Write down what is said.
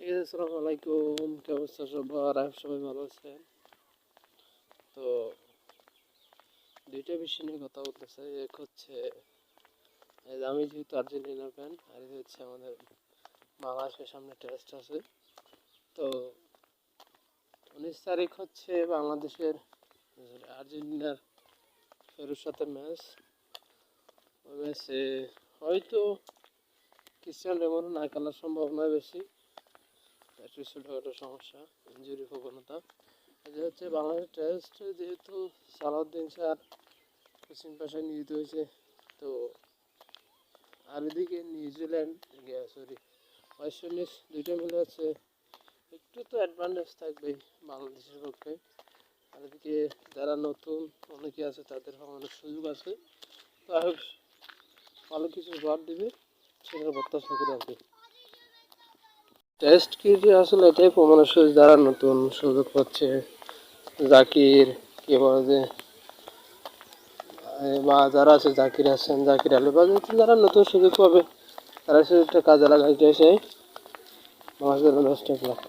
ঠিক আছে, আসসালামু আলাইকুম। কি অবস্থা সবার? সবাই ভালো আছেন? তো দুইটা বিষয় নিয়ে কথা বলতে চাই। এক হচ্ছে এই যে আমি যেহেতু আর্জেন্টিনার ফ্যান, আর এই হচ্ছে আমাদের বাংলাদেশের সামনে টেস্ট আছে। তো 19 তারিখ হচ্ছে বাংলাদেশের আর্জেন্টিনার পেরুর সাথে ম্যাচ। ওই ম্যাচে হয়তো ক্রিস্টিয়ানো রোনালদো না খেলার সম্ভাবনা বেশি। একটু ছোটোখাটো সমস্যা, ইনজুরি প্রবণতা। এটা হচ্ছে বাংলাদেশ টেস্ট, যেহেতু সালাউদ্দিন স্যার কোচিং পেশায় নিয়োজিত হয়েছে। তো আর এদিকে নিউজিল্যান্ড ওয়েস্ট ইন্ডিজ দুইটা মিলে আছে, একটু তো অ্যাডভান্টেজ থাকবেই বাংলাদেশের পক্ষে। আর এদিকে যারা নতুন অনেকে আছে, তাদের অনেক সুযোগ আছে। তো ভালো কিছু জবাব দিবে, সেটার প্রত্যাশা করে আর কি। টেস্ট কি আসলে এটাই প্রমাণের সুযোগ, যারা নতুন সুযোগ পাচ্ছে। জাকির কি বলে যে বা যারা আছে, জাকির হাসান, জাকির আলী, বা যারা নতুন সুযোগ পাবে, তারা সুযোগটা কাজে লাগাইতে এসে বাংলাদেশের বেস্ট অফ লাক।